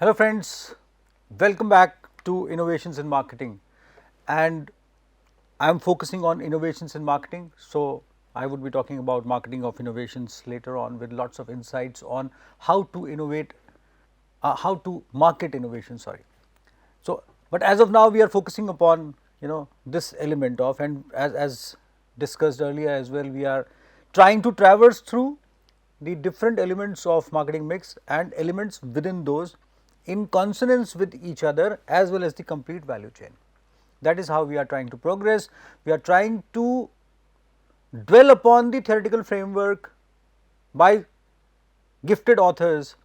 Hello friends, welcome back to Innovations in Marketing, and I am focusing on innovations in marketing. So, I would be talking about marketing of innovations later on with lots of insights on how to innovate, how to market innovation, sorry. So, but as of now we are focusing upon this element of, and as discussed earlier as well, we are trying to traverse through the different elements of marketing mix and elements within those in consonance with each other as well as the complete value chain. That is how we are trying to progress. We are trying to dwell upon the theoretical framework by gifted authors,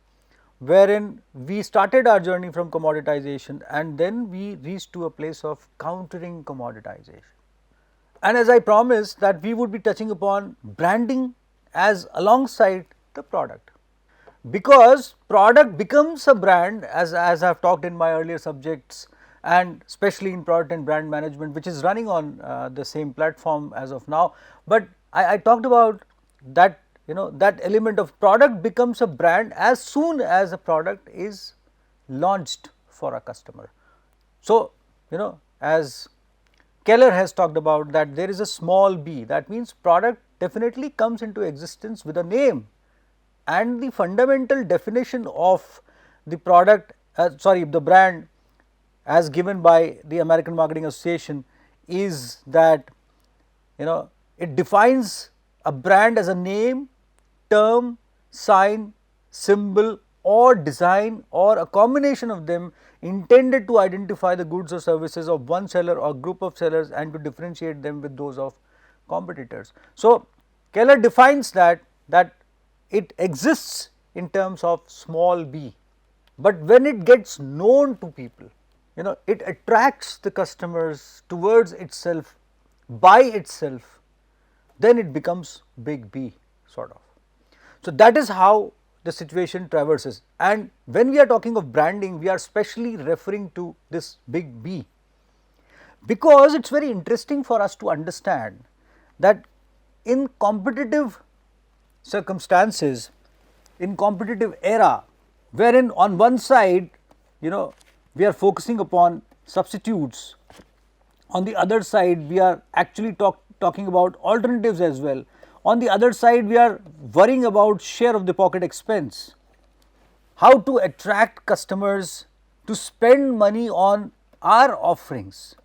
wherein we started our journey from commoditization and then we reached to a place of countering commoditization. And as I promised that we would be touching upon branding as alongside the product, because product becomes a brand, as I have talked in my earlier subjects, and especially in product and brand management, which is running on the same platform as of now. But I talked about that, that element of product becomes a brand as soon as a product is launched for a customer. So, as Keller has talked about, that there is a small b, that means product definitely comes into existence with a name, and the fundamental definition of the product, the brand as given by the American Marketing Association is that it defines a brand as a name, term, sign, symbol or design or a combination of them intended to identify the goods or services of one seller or group of sellers and to differentiate them with those of competitors. So, Keller defines that it exists in terms of small b, but when it gets known to people, it attracts the customers towards itself by itself, then it becomes big B sort of. So, that is how the situation traverses, and when we are talking of branding, we are specially referring to this big B, because it is very interesting for us to understand that in competitive circumstances, in competitive era, wherein on one side we are focusing upon substitutes, on the other side we are actually talking about alternatives as well, on the other side we are worrying about share of the pocket expense, how to attract customers to spend money on our offerings,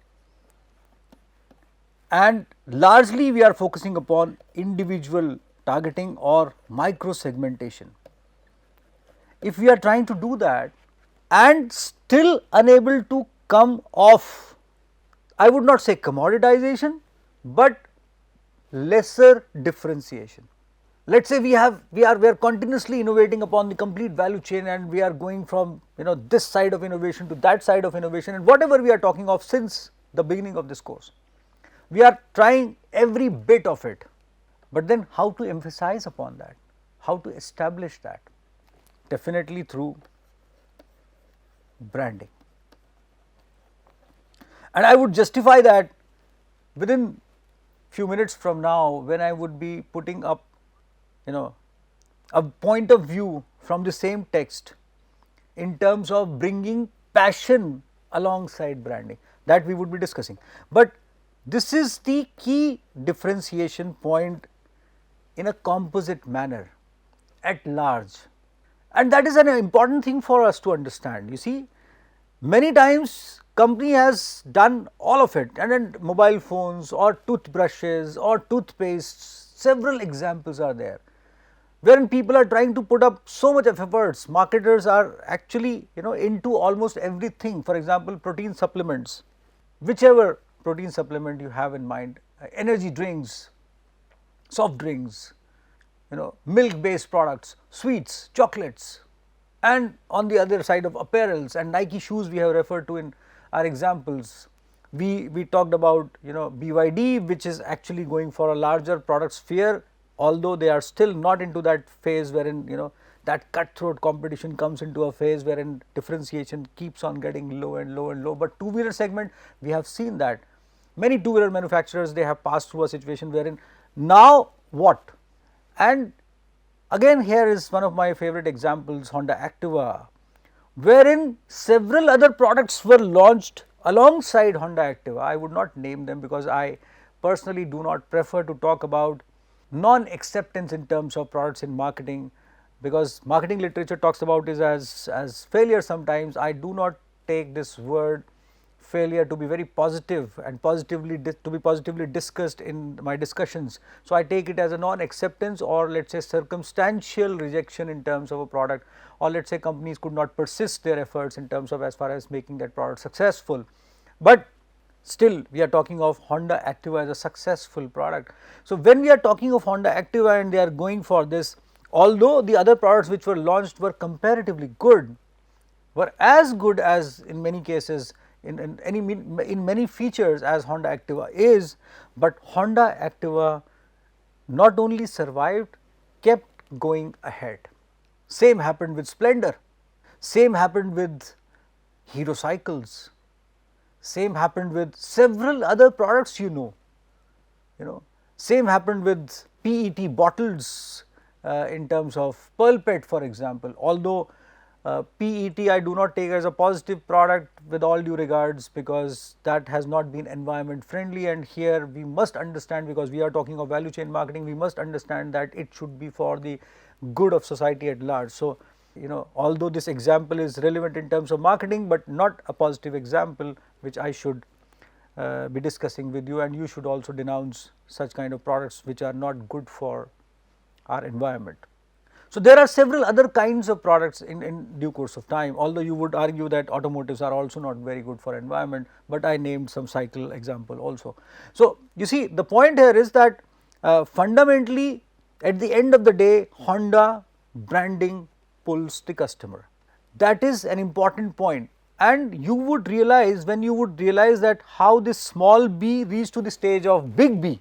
and largely we are focusing upon individual targeting or micro segmentation. If we are trying to do that and still unable to come off, I would not say commoditization, but lesser differentiation. Let us say we are continuously innovating upon the complete value chain, and we are going from this side of innovation to that side of innovation, and whatever we are talking of since the beginning of this course, we are trying every bit of it, but then how to emphasize upon that, how to establish that? Definitely through branding. And I would justify that within few minutes from now, when I would be putting up a point of view from the same text in terms of bringing passion alongside branding, that we would be discussing. But this is the key differentiation point in a composite manner at large, and that is an important thing for us to understand. You see, many times company has done all of it, and then mobile phones or toothbrushes or toothpastes, several examples are there, wherein people are trying to put up so much of efforts. Marketers are actually into almost everything. For example, protein supplements, whichever protein supplement you have in mind, energy drinks, soft drinks, milk based products, sweets, chocolates, and on the other side of apparels and Nike shoes we have referred to in our examples. We talked about BYD, which is actually going for a larger product sphere, although they are still not into that phase wherein that cutthroat competition comes into a phase wherein differentiation keeps on getting low and low and low. But two-wheeler segment, we have seen that many two-wheeler manufacturers, they have passed through a situation wherein now what? And again, here is one of my favorite examples, Honda Activa, wherein several other products were launched alongside Honda Activa. I would not name them because I personally do not prefer to talk about non-acceptance in terms of products in marketing, because marketing literature talks about it as failure sometimes. I do not take this word failure to be very positive and to be positively discussed in my discussions. So, I take it as a non-acceptance, or let us say circumstantial rejection in terms of a product, or let us say companies could not persist their efforts in terms of as far as making that product successful. But still we are talking of Honda Activa as a successful product. So, when we are talking of Honda Activa and they are going for this, although the other products which were launched were comparatively good, were as good as in many cases in many features as Honda Activa is, but Honda Activa not only survived, kept going ahead. Same happened with Splendor, same happened with Hero Cycles, same happened with several other products, same happened with PET bottles in terms of Pearl Pet, for example. Although PET I do not take as a positive product with all due regards, because that has not been environment friendly, and here we must understand, because we are talking of value chain marketing, we must understand that it should be for the good of society at large. So, although this example is relevant in terms of marketing, but not a positive example which I should be discussing with you, and you should also denounce such kind of products which are not good for our environment. So, there are several other kinds of products in due course of time, although you would argue that automotives are also not very good for environment, but I named some cycle example also. So, you see the point here is that fundamentally at the end of the day, Honda branding pulls the customer. That is an important point, and you would realize when you would realize that how this small b reached to the stage of big B,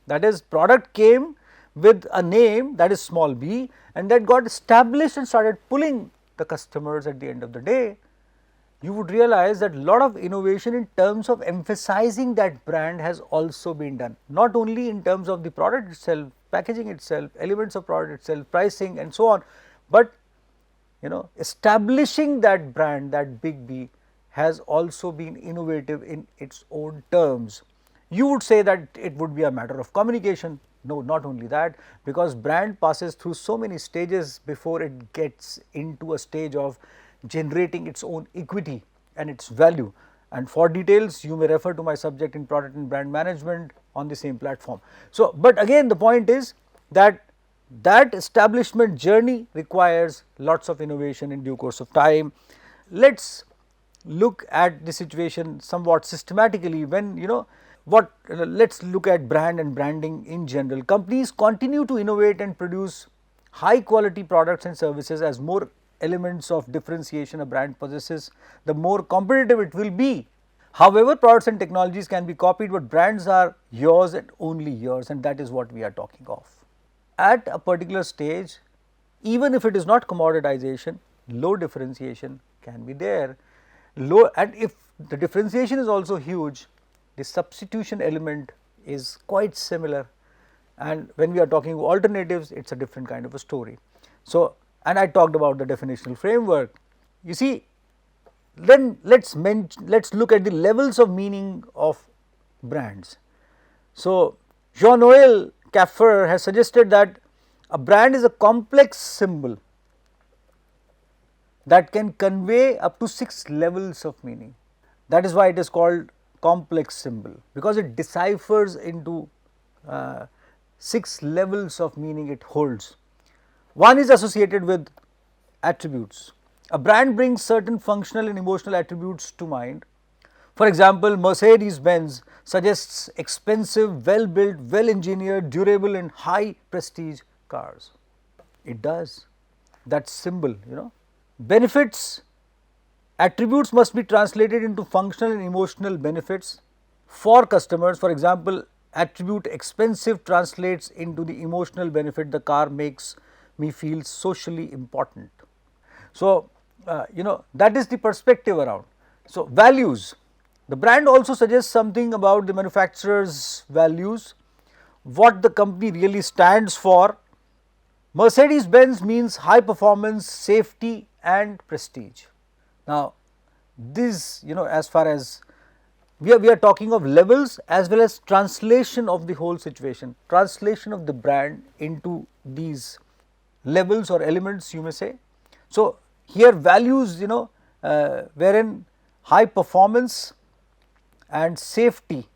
that is product came with a name that is small b, and that got established and started pulling the customers at the end of the day. You would realize that lot of innovation in terms of emphasizing that brand has also been done, not only in terms of the product itself, packaging itself, elements of product itself, pricing and so on, but establishing that brand, that big B, has also been innovative in its own terms. You would say that it would be a matter of communication. No, not only that, because brand passes through so many stages before it gets into a stage of generating its own equity and its value. And for details, you may refer to my subject in product and brand management on the same platform. So, but again the point is that establishment journey requires lots of innovation in due course of time. Let us look at the situation somewhat systematically. When let us look at brand and branding in general. Companies continue to innovate and produce high quality products and services. As more elements of differentiation a brand possesses, the more competitive it will be. However, products and technologies can be copied, but brands are yours and only yours, and that is what we are talking of. At a particular stage, even if it is not commoditization, low differentiation can be there. And if the differentiation is also huge, the substitution element is quite similar, and when we are talking alternatives, it is a different kind of a story. So, and I talked about the definitional framework. You see, then let us look at the levels of meaning of brands. So, Jean-Noel Caffer has suggested that a brand is a complex symbol that can convey up to 6 levels of meaning. That is why it is called complex symbol, because it deciphers into 6 levels of meaning it holds. One is associated with attributes. A brand brings certain functional and emotional attributes to mind. For example, Mercedes-Benz suggests expensive, well built, well engineered, durable and high prestige cars. It does. That symbol, Benefits, attributes must be translated into functional and emotional benefits for customers. For example, attribute expensive translates into the emotional benefit: the car makes me feel socially important. So, that is the perspective around. So, values, the brand also suggests something about the manufacturer's values, what the company really stands for. Mercedes-Benz means high performance, safety and prestige. Now, this, as far as we are talking of levels as well as translation of the whole situation, translation of the brand into these levels or elements, you may say. So, here values, wherein high performance and safety,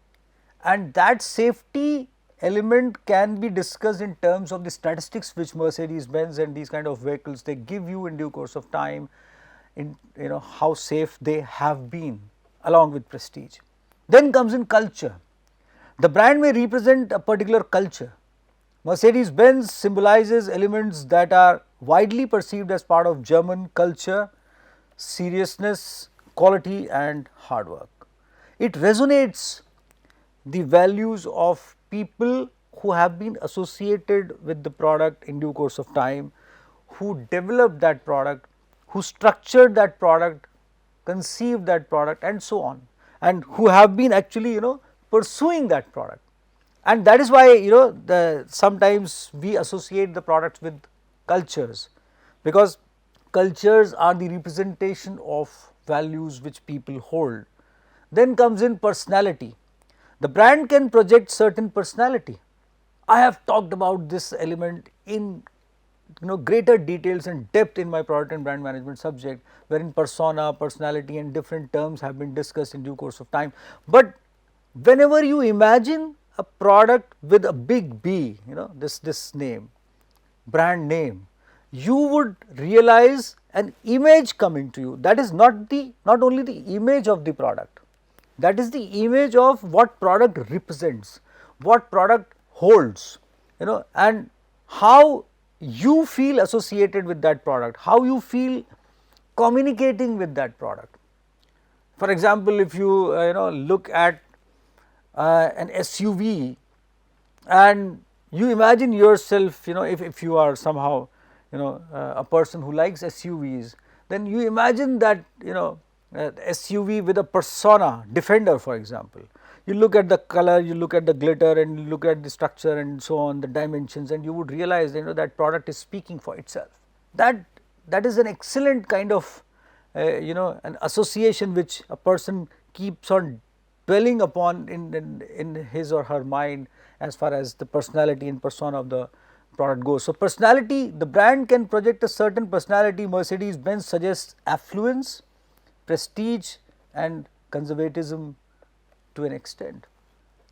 and that safety element can be discussed in terms of the statistics which Mercedes Benz and these kind of vehicles, they give you in due course of time, in how safe they have been, along with prestige. Then comes in culture. The brand may represent a particular culture. Mercedes Benz symbolizes elements that are widely perceived as part of German culture: seriousness, quality and hard work. It resonates the values of people who have been associated with the product in due course of time, who developed that product, who structured that product, conceived that product and so on, and who have been actually pursuing that product. And that is why sometimes we associate the products with cultures, because cultures are the representation of values which people hold. Then comes in personality. The brand can project certain personality. I have talked about this element in greater details and depth in my product and brand management subject, wherein persona, personality and different terms have been discussed in due course of time. But whenever you imagine a product with a big B, this name, brand name, you would realize an image coming to you. That is not only the image of the product, that is the image of what product represents, what product holds, and how you feel associated with that product, how you feel communicating with that product. For example, if you look at an SUV and you imagine yourself, if you are somehow a person who likes SUVs, then you imagine that SUV with a persona, Defender for example. You look at the color, you look at the glitter and you look at the structure and so on, the dimensions, and you would realize that product is speaking for itself. That is an excellent kind of an association which a person keeps on dwelling upon in his or her mind as far as the personality and persona of the product goes. So, personality, the brand can project a certain personality. Mercedes Benz suggests affluence, prestige and conservatism to an extent.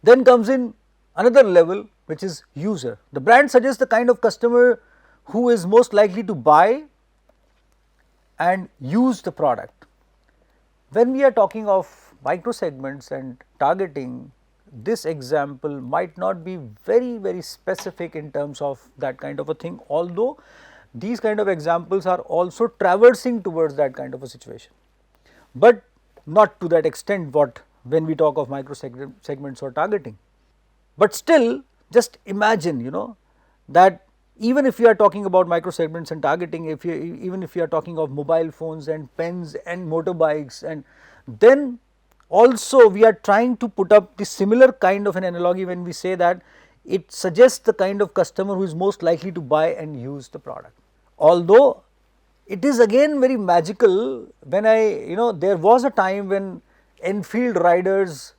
Then comes in another level, which is user. The brand suggests the kind of customer who is most likely to buy and use the product. When we are talking of micro segments and targeting, this example might not be very specific in terms of that kind of a thing, although these kind of examples are also traversing towards that kind of a situation, but not to that extent what when we talk of micro segments or targeting. But still, just imagine that even if we are talking about micro segments and targeting, even if we are talking of mobile phones and pens and motorbikes, and then also we are trying to put up the similar kind of an analogy when we say that it suggests the kind of customer who is most likely to buy and use the product. Although it is again very magical when there was a time when Enfield riders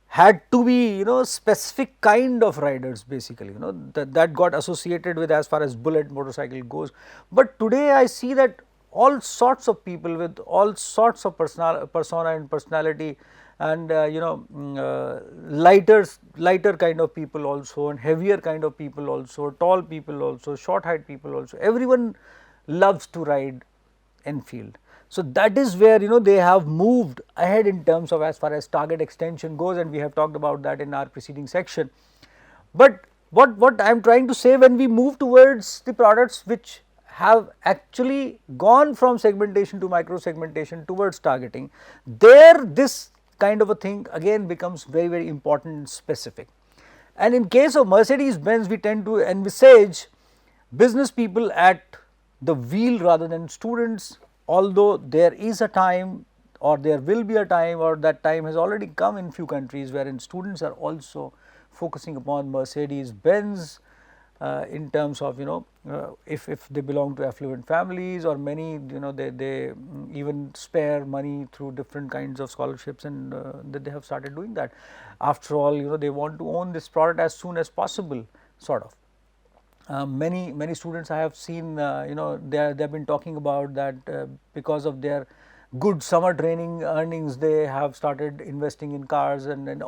had to be specific kind of riders, basically that got associated with as far as bullet motorcycle goes. But today I see that all sorts of people with all sorts of persona and personality, and lighter kind of people also, and heavier kind of people also, tall people also, short height people also, everyone loves to ride Enfield. So, that is where they have moved ahead in terms of as far as target extension goes, and we have talked about that in our preceding section. But what I am trying to say, when we move towards the products which have actually gone from segmentation to micro segmentation towards targeting, there this kind of a thing again becomes very important and specific. And in case of Mercedes Benz, we tend to envisage business people at the wheel rather than students, although there is a time, or there will be a time, or that time has already come in few countries wherein students are also focusing upon Mercedes Benz in terms of if they belong to affluent families, or many they even spare money through different kinds of scholarships, and that they have started doing that. After all, they want to own this product as soon as possible, sort of. Many students I have seen, they have been talking about that because of their good summer training earnings, they have started investing in cars and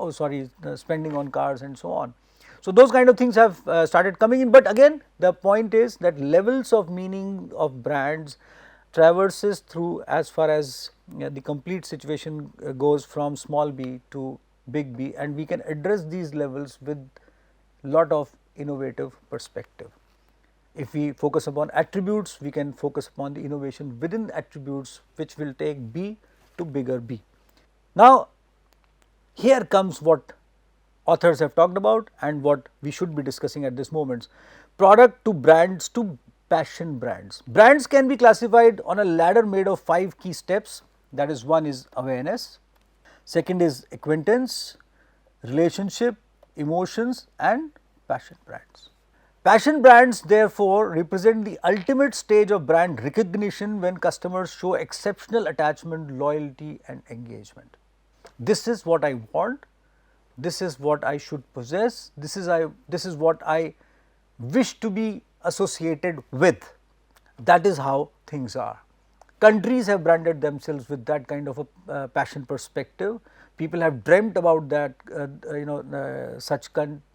spending on cars and so on. So those kind of things have started coming in, but again the point is that levels of meaning of brands traverses through as far as the complete situation goes from small b to big B, and we can address these levels with lot of innovative perspective. If we focus upon attributes, we can focus upon the innovation within attributes, which will take B to bigger B. Now, here comes what authors have talked about and what we should be discussing at this moment. Product to brands to passion brands. Brands can be classified on a ladder made of 5 key steps. That is, one is awareness, second is acquaintance, relationship, emotions, and passion brands. Passion brands therefore represent the ultimate stage of brand recognition, when customers show exceptional attachment, loyalty, and engagement. This is what I want, this is what I should possess, this is what I wish to be associated with. That is how things are. Countries have branded themselves with that kind of a passion perspective. People have dreamt about that, such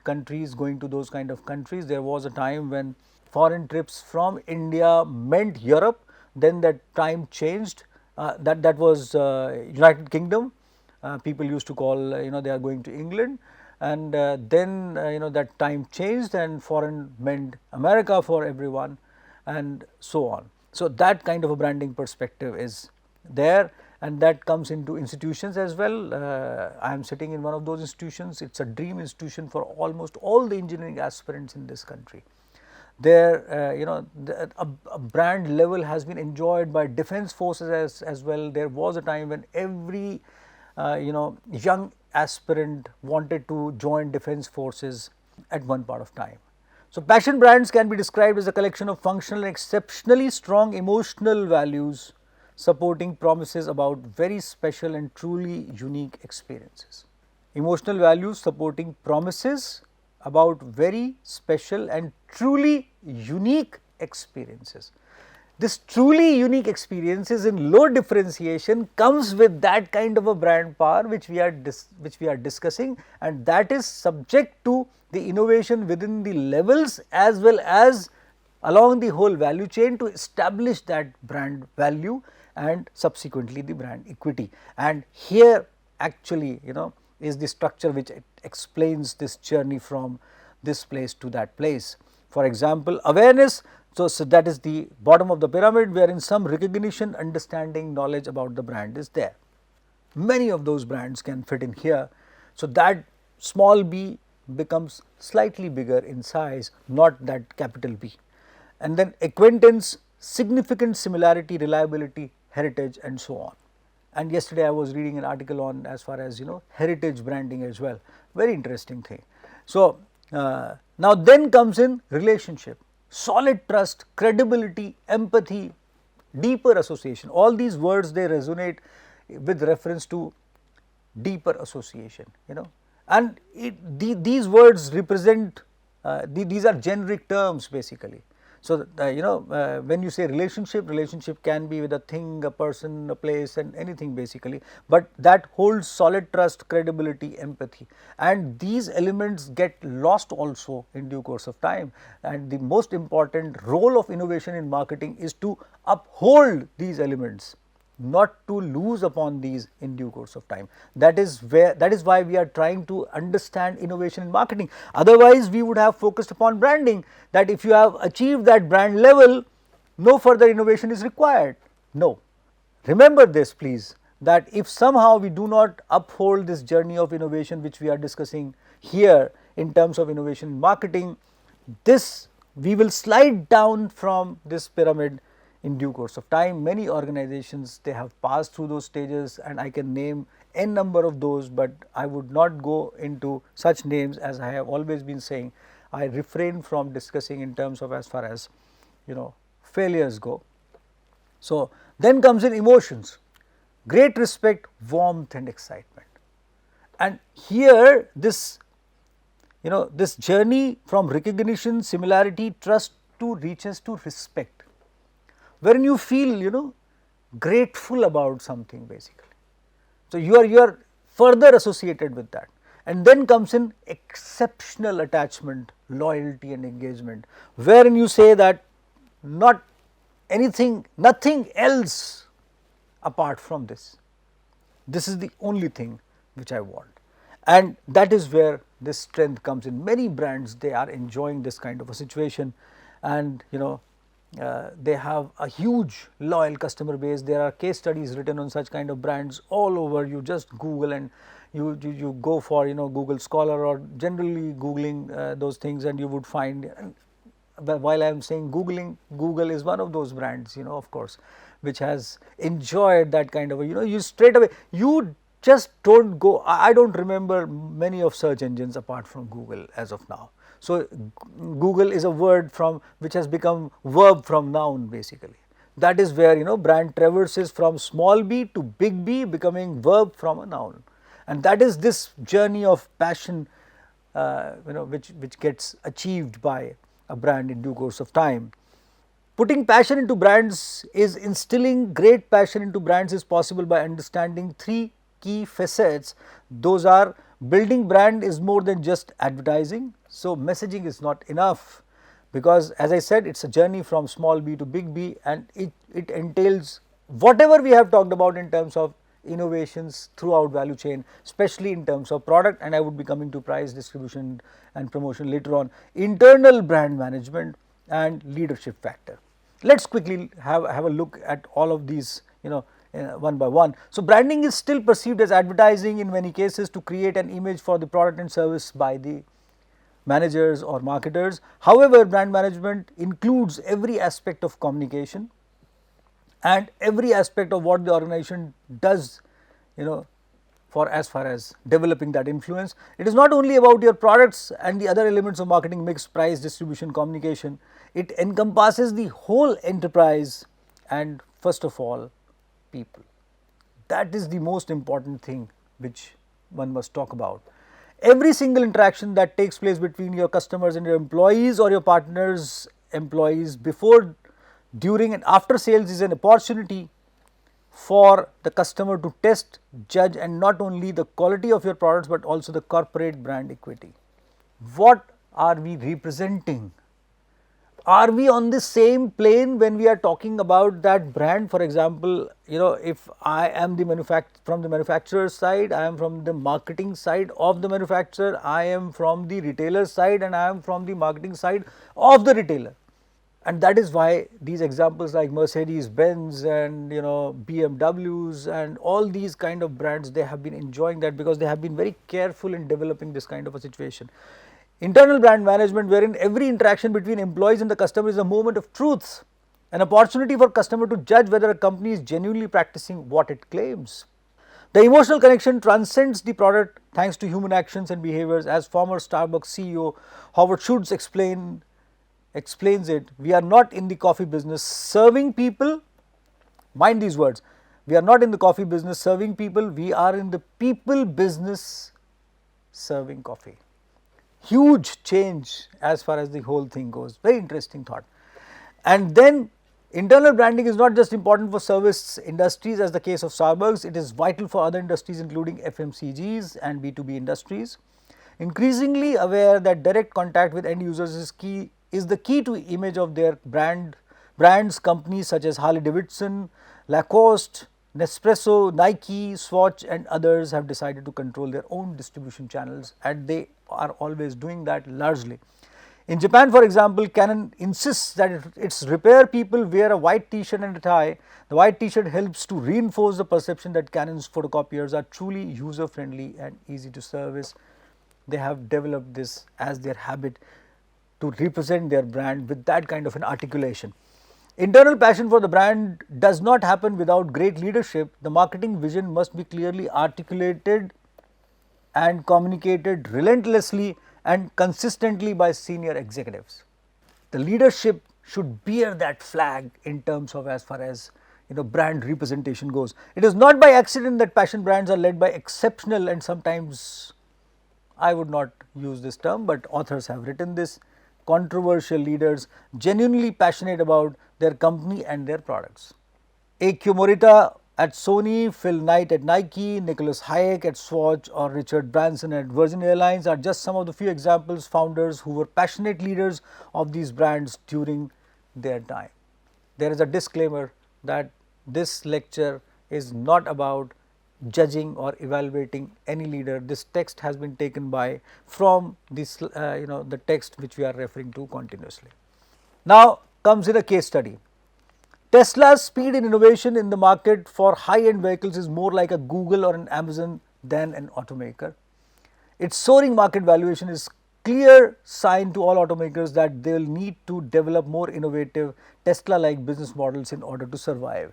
countries, going to those kind of countries. There was a time when foreign trips from India meant Europe, then that time changed, that was United Kingdom. People used to call, they are going to England, and then that time changed and foreign meant America for everyone, and so on. So that kind of a branding perspective is there, and that comes into institutions as well. I am sitting in one of those institutions. It is a dream institution for almost all the engineering aspirants in this country. There, a brand level has been enjoyed by defense forces as well. There was a time when every young aspirant wanted to join defense forces at one part of time. So passion brands can be described as a collection of functional and exceptionally strong emotional values, supporting promises about very special and truly unique experiences. Emotional values supporting promises about very special and truly unique experiences. This truly unique experiences in low differentiation comes with that kind of a brand power which we are discussing, and that is subject to the innovation within the levels as well as along the whole value chain to establish that brand value and subsequently the brand equity. And here actually is the structure which explains this journey from this place to that place. For example, awareness. So that is the bottom of the pyramid, wherein some recognition, understanding, knowledge about the brand is there. Many of those brands can fit in here. So that small b becomes slightly bigger in size, not that capital B. And then acquaintance, significant similarity, reliability, heritage, and so on. And yesterday I was reading an article on as far as heritage branding as well. Very interesting thing. So now then comes in relationship. Solid trust, credibility, empathy, deeper association. All these words, they resonate with reference to deeper association, and these words represent, these are generic terms basically. So when you say relationship can be with a thing, a person, a place, and anything basically, but that holds solid trust, credibility, empathy, and these elements get lost also in due course of time. And the most important role of innovation in marketing is to uphold these elements, not to lose upon these in due course of time. That is why we are trying to understand innovation in marketing. Otherwise, we would have focused upon branding, that if you have achieved that brand level, no further innovation is required. No. Remember this please, that if somehow we do not uphold this journey of innovation which we are discussing here in terms of innovation in marketing, we will slide down from this pyramid in due course of time. Many organizations, they have passed through those stages, and I can name n number of those, but I would not go into such names. As I have always been saying, I refrain from discussing in terms of as far as failures go. So, then comes in emotions, great respect, warmth and excitement. And here this journey from recognition, similarity, trust to reaches to respect, wherein you feel grateful about something basically. So, you are further associated with that, and then comes in exceptional attachment, loyalty and engagement, wherein you say that not nothing else apart from this. This is the only thing which I want, and that is where this strength comes in. Many brands, they are enjoying this kind of a situation, and they have a huge loyal customer base. There are case studies written on such kind of brands all over. You just Google and you go for Google Scholar or generally Googling those things, and you would find. While I am saying Googling, Google is one of those brands, of course, which has enjoyed that kind of a, you straight away, you just don't go. I don't remember many of search engines apart from Google as of now. So, Google is a word from which has become verb from noun basically. That is where brand traverses from small b to big B, becoming verb from a noun, and that is this journey of passion which gets achieved by a brand in due course of time. Putting passion into brands is instilling great passion into brands is possible by understanding three key facets. Those are, building brand is more than just advertising. So, messaging is not enough, because as I said, it is a journey from small b to big B, and it entails whatever we have talked about in terms of innovations throughout value chain, especially in terms of product, and I would be coming to price, distribution and promotion later on, internal brand management and leadership factor. Let us quickly have a look at all of these one by one. So, branding is still perceived as advertising in many cases to create an image for the product and service by the managers or marketers. However, brand management includes every aspect of communication and every aspect of what the organization does for as far as developing that influence. It is not only about your products and the other elements of marketing mix, price, distribution, communication. It encompasses the whole enterprise and first of all people. That is the most important thing which one must talk about. Every single interaction that takes place between your customers and your employees or your partners' employees before, during and after sales is an opportunity for the customer to test, judge, and not only the quality of your products, but also the corporate brand equity. What are we representing? Are we on the same plane when we are talking about that brand? For example, if I am from the manufacturer side, I am from the marketing side of the manufacturer, I am from the retailer side, and I am from the marketing side of the retailer. And that is why these examples like Mercedes Benz and BMWs and all these kind of brands, they have been enjoying that because they have been very careful in developing this kind of a situation. Internal brand management, wherein every interaction between employees and the customer is a moment of truth, an opportunity for customer to judge whether a company is genuinely practicing what it claims. The emotional connection transcends the product thanks to human actions and behaviors. As former Starbucks CEO Howard Schultz explains it, we are not in the coffee business serving people, mind these words, we are not in the coffee business serving people, we are in the people business serving coffee. Huge change as far as the whole thing goes, very interesting thought. And then internal branding is not just important for service industries as the case of Starbucks, it is vital for other industries including FMCGs and B2B industries. Increasingly aware that direct contact with end users is the key to image of their brands, companies such as Harley Davidson, Lacoste, Nespresso, Nike, Swatch and others have decided to control their own distribution channels, and they are always doing that largely. In Japan, for example, Canon insists that its repair people wear a white t-shirt and a tie. The white t-shirt helps to reinforce the perception that Canon's photocopiers are truly user friendly and easy to service. They have developed this as their habit to represent their brand with that kind of an articulation. Internal passion for the brand does not happen without great leadership. The marketing vision must be clearly articulated and communicated relentlessly and consistently by senior executives. The leadership should bear that flag in terms of as far as brand representation goes. It is not by accident that passion brands are led by exceptional, and sometimes I would not use this term, but authors have written this, controversial leaders genuinely passionate about their company and their products. Akio Morita at Sony, Phil Knight at Nike, Nicholas Hayek at Swatch, or Richard Branson at Virgin Airlines are just some of the few examples founders who were passionate leaders of these brands during their time. There is a disclaimer that this lecture is not about judging or evaluating any leader. This text has been taken by from this the text which we are referring to continuously. Now comes in a case study. Tesla's speed in innovation in the market for high-end vehicles is more like a Google or an Amazon than an automaker. Its soaring market valuation is clear sign to all automakers that they will need to develop more innovative Tesla-like business models in order to survive.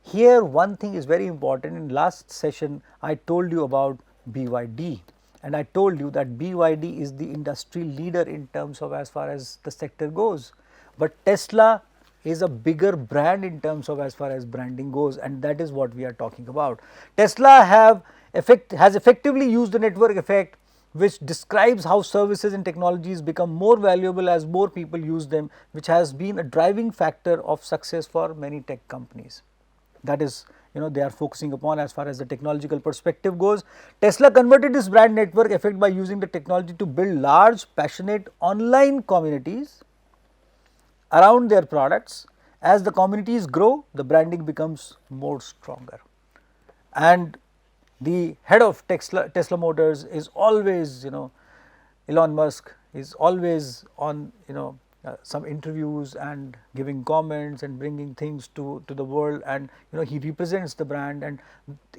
Here one thing is very important. In last session I told you about BYD, and I told you that BYD is the industry leader in terms of as far as the sector goes, but Tesla is a bigger brand in terms of as far as branding goes, and that is what we are talking about. Tesla has effectively used the network effect, which describes how services and technologies become more valuable as more people use them, which has been a driving factor of success for many tech companies. That is, they are focusing upon as far as the technological perspective goes. Tesla converted this brand network effect by using the technology to build large, passionate online communities around their products. As the communities grow, the branding becomes more stronger. And the head of Tesla Motors is always, Elon Musk is always on, some interviews and giving comments and bringing things to the world, and he represents the brand, and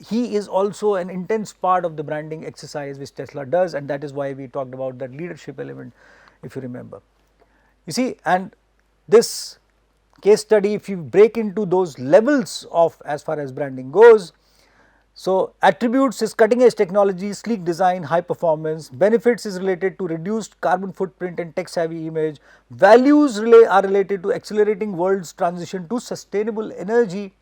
he is also an intense part of the branding exercise which Tesla does, and that is why we talked about that leadership element, if you remember. You see, and this case study, if you break into those levels of as far as branding goes, so attributes is cutting edge technology, sleek design, high performance. Benefits is related to reduced carbon footprint and tech savvy image. Values are related to accelerating world's transition to sustainable energy.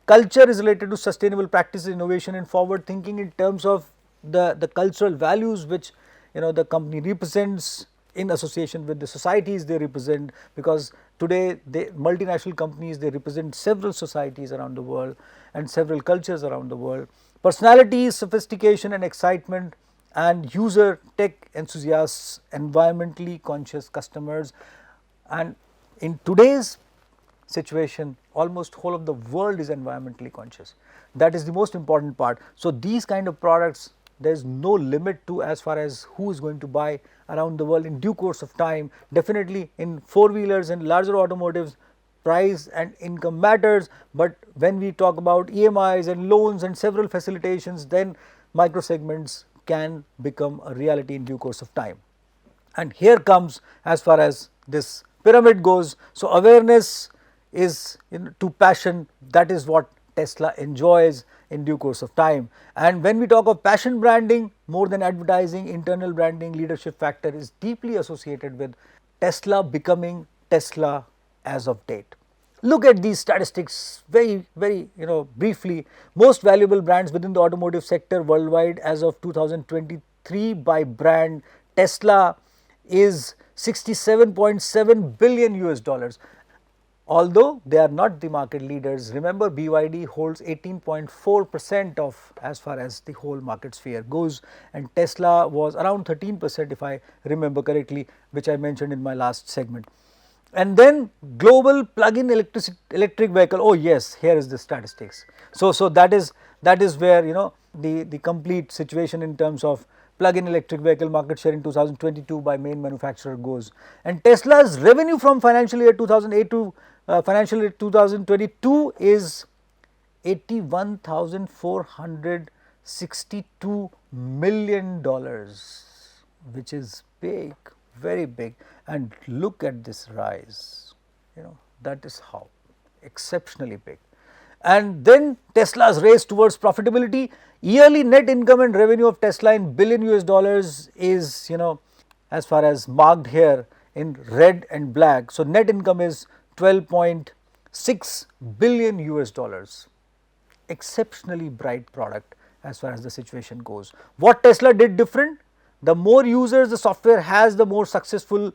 Culture is related to sustainable practices, innovation and forward thinking in terms of the cultural values which the company represents in association with the societies they represent, because today multinational companies, they represent several societies around the world and several cultures around the world. Personality, sophistication and excitement, and user tech enthusiasts, environmentally conscious customers. And in today's situation, almost whole of the world is environmentally conscious. That is the most important part. So these kind of products, there is no limit to as far as who is going to buy around the world in due course of time. Definitely in four-wheelers and larger automotives, price and income matters, but when we talk about EMIs and loans and several facilitations, then micro segments can become a reality in due course of time. And here comes as far as this pyramid goes. So awareness is to passion, that is what Tesla enjoys in due course of time. And when we talk of passion branding, more than advertising, internal branding, leadership factor is deeply associated with Tesla becoming Tesla as of date. Look at these statistics very briefly. Most valuable brands within the automotive sector worldwide as of 2023 by brand Tesla is 67.7 billion US dollars. Although they are not the market leaders, remember BYD holds 18.4% of as far as the whole market sphere goes, and Tesla was around 13% if I remember correctly, which I mentioned in my last segment. And then global plug-in electric vehicle, oh yes, here is the statistics. So that is where the complete situation in terms of plug-in electric vehicle market share in 2022 by main manufacturer goes. And Tesla's revenue from financial year 2008 to financial year 2022 is $81,462 million, which is big, very big. And look at this rise, that is how exceptionally big. And then Tesla's race towards profitability, yearly net income and revenue of Tesla in billion US dollars is as far as marked here in red and black. So, net income is 12.6 billion US dollars. Exceptionally bright product as far as the situation goes. What Tesla did different? The more users the software has, the more successful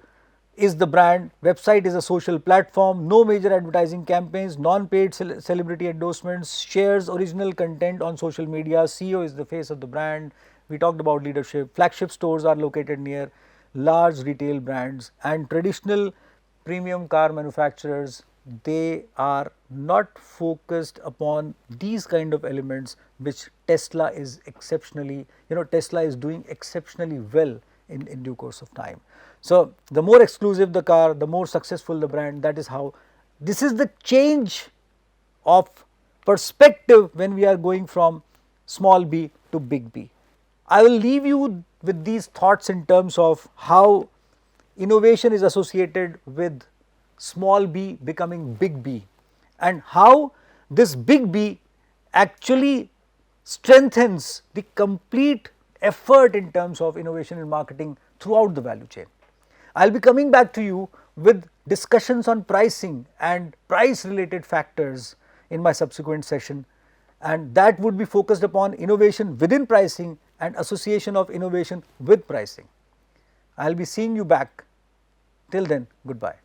is the brand. Website is a social platform, no major advertising campaigns, non-paid celebrity endorsements, shares original content on social media, CEO is the face of the brand. We talked about leadership, flagship stores are located near large retail brands, and traditional premium car manufacturers, they are not focused upon these kind of elements which Tesla is exceptionally, Tesla is doing exceptionally well in due course of time. So, the more exclusive the car, the more successful the brand. That is how, this is the change of perspective when we are going from small b to big B. I will leave you with these thoughts in terms of how innovation is associated with small b becoming big B, and how this big B actually strengthens the complete effort in terms of innovation in marketing throughout the value chain. I will be coming back to you with discussions on pricing and price related factors in my subsequent session, and that would be focused upon innovation within pricing and association of innovation with pricing. I will be seeing you back. Till then, goodbye.